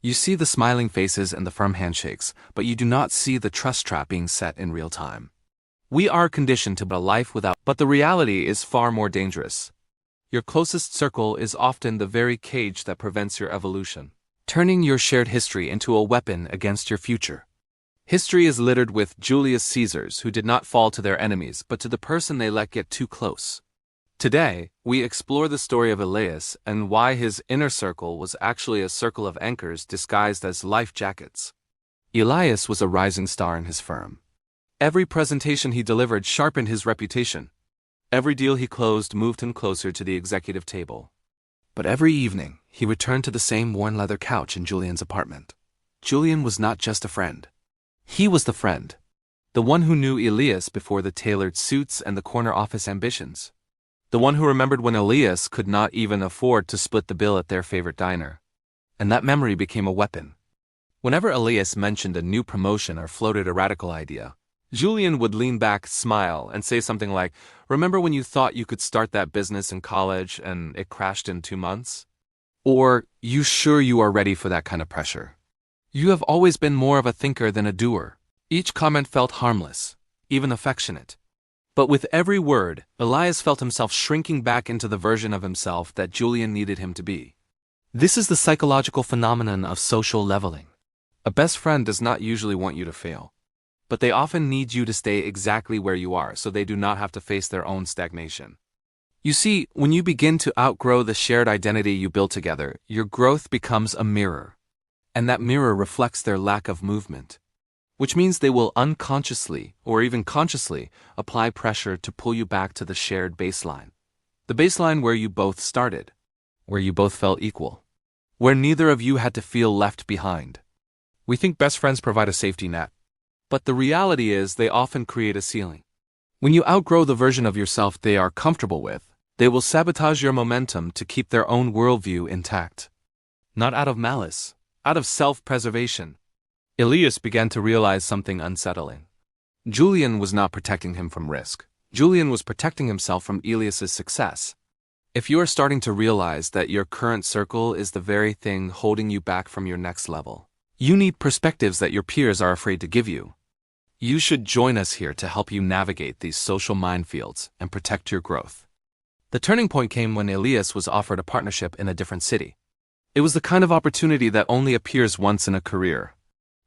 You see the smiling faces and the firm handshakes, but you do not see the trust trap being set in real time. We are conditioned to a life without, but the reality is far more dangerous. Your closest circle is often the very cage that prevents your evolution, turning your shared history into a weapon against your future. History is littered with Julius Caesars who did not fall to their enemies but to the person they let get too close. Today, we explore the story of Elias and why his inner circle was actually a circle of anchors disguised as life jackets. Elias was a rising star in his firm. Every presentation he delivered sharpened his reputation. Every deal he closed moved him closer to the executive table. But every evening, he returned to the same worn leather couch in Julian's apartment. Julian was not just a friend. He was the friend. The one who knew Elias before the tailored suits and the corner office ambitions. The one who remembered when Elias could not even afford to split the bill at their favorite diner. And that memory became a weapon. Whenever Elias mentioned a new promotion or floated a radical idea, Julian would lean back, smile, and say something like, "Remember when you thought you could start that business in college and it crashed in 2 months? Or, you sure you are ready for that kind of pressure? You have always been more of a thinker than a doer." Each comment felt harmless, even affectionate. But with every word, Elias felt himself shrinking back into the version of himself that Julian needed him to be. This is the psychological phenomenon of social leveling. A best friend does not usually want you to fail, but they often need you to stay exactly where you are so they do not have to face their own stagnation. You see, when you begin to outgrow the shared identity you built together, your growth becomes a mirror. And that mirror reflects their lack of movement, which means they will unconsciously, or even consciously, apply pressure to pull you back to the shared baseline. The baseline where you both started, where you both felt equal, where neither of you had to feel left behind. We think best friends provide a safety net, but the reality is they often create a ceiling. When you outgrow the version of yourself they are comfortable with, they will sabotage your momentum to keep their own worldview intact. Not out of malice, out of self-preservation. Elias began to realize something unsettling. Julian was not protecting him from risk. Julian was protecting himself from Elias's success. If you are starting to realize that your current circle is the very thing holding you back from your next level, you need perspectives that your peers are afraid to give you. You should join us here to help you navigate these social minefields and protect your growth. The turning point came when Elias was offered a partnership in a different city. It was the kind of opportunity that only appears once in a career.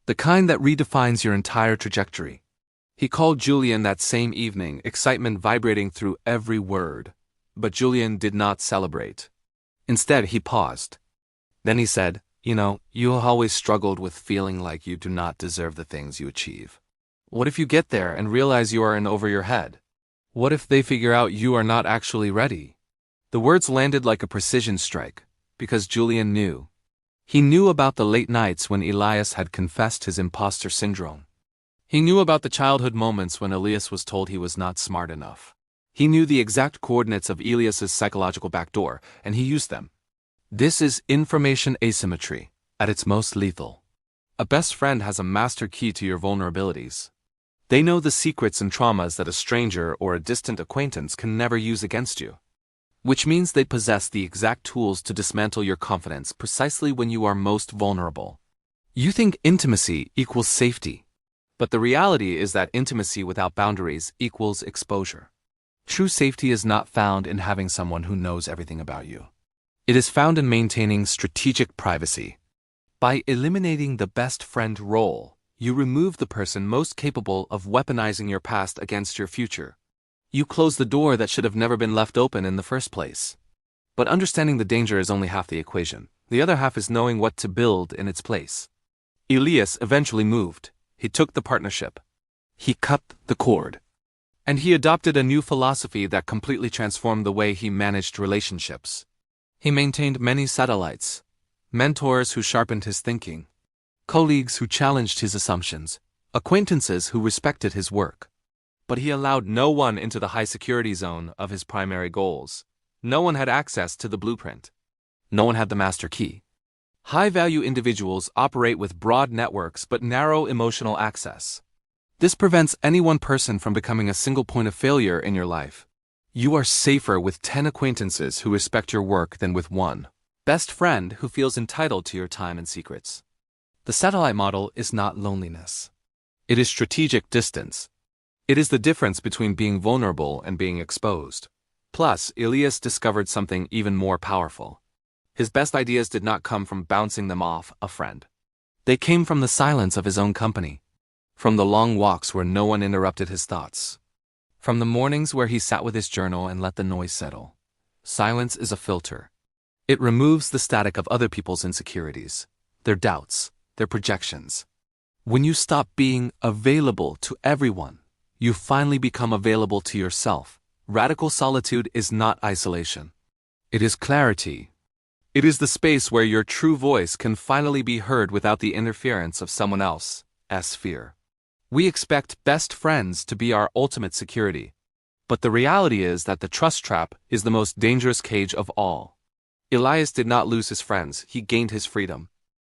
The kind that redefines your entire trajectory. He called Julian that same evening, excitement vibrating through every word. But Julian did not celebrate. Instead, he paused. Then he said, "You know, you have always struggled with feeling like you do not deserve the things you achieve. What if you get there and realize you are in over your head? What if they figure out you are not actually ready?" The words landed like a precision strike, because Julian knew. He knew about the late nights when Elias had confessed his imposter syndrome. He knew about the childhood moments when Elias was told he was not smart enough. He knew the exact coordinates of Elias's psychological backdoor, and he used them. This is information asymmetry, at its most lethal. A best friend has a master key to your vulnerabilities. They know the secrets and traumas that a stranger or a distant acquaintance can never use against you. Which means they possess the exact tools to dismantle your confidence precisely when you are most vulnerable. You think intimacy equals safety, but the reality is that intimacy without boundaries equals exposure. True safety is not found in having someone who knows everything about you. It is found in maintaining strategic privacy. By eliminating the best friend role, you remove the person most capable of weaponizing your past against your future. You close the door that should have never been left open in the first place. But understanding the danger is only half the equation. The other half is knowing what to build in its place. Elias eventually moved. He took the partnership. He cut the cord. And he adopted a new philosophy that completely transformed the way he managed relationships. He maintained many satellites, mentors who sharpened his thinking, colleagues who challenged his assumptions, acquaintances who respected his work. But he allowed no one into the high-security zone of his primary goals. No one had access to the blueprint. No one had the master key. High-value individuals operate with broad networks but narrow emotional access. This prevents any one person from becoming a single point of failure in your life. You are safer with 10 acquaintances who respect your work than with one. Best friend who feels entitled to your time and secrets. The satellite model is not loneliness. It is strategic distance. It is the difference between being vulnerable and being exposed. Plus, Elias discovered something even more powerful. His best ideas did not come from bouncing them off a friend. They came from the silence of his own company. From the long walks where no one interrupted his thoughts. From the mornings where he sat with his journal and let the noise settle. Silence is a filter. It removes the static of other people's insecurities, their doubts, their projections. When you stop being available to everyone, you finally become available to yourself. Radical solitude is not isolation. It is clarity. It is the space where your true voice can finally be heard without the interference of someone else's fear. We expect best friends to be our ultimate security. But the reality is that the trust trap is the most dangerous cage of all. Elias did not lose his friends, he gained his freedom.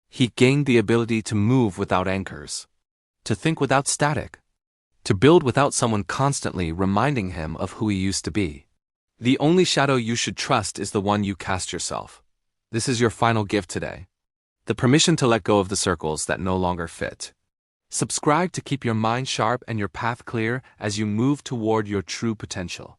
He gained the ability to move without anchors, to think without static, to build without someone constantly reminding him of who he used to be. The only shadow you should trust is the one you cast yourself. This is your final gift today. The permission to let go of the circles that no longer fit. Subscribe to keep your mind sharp and your path clear as you move toward your true potential.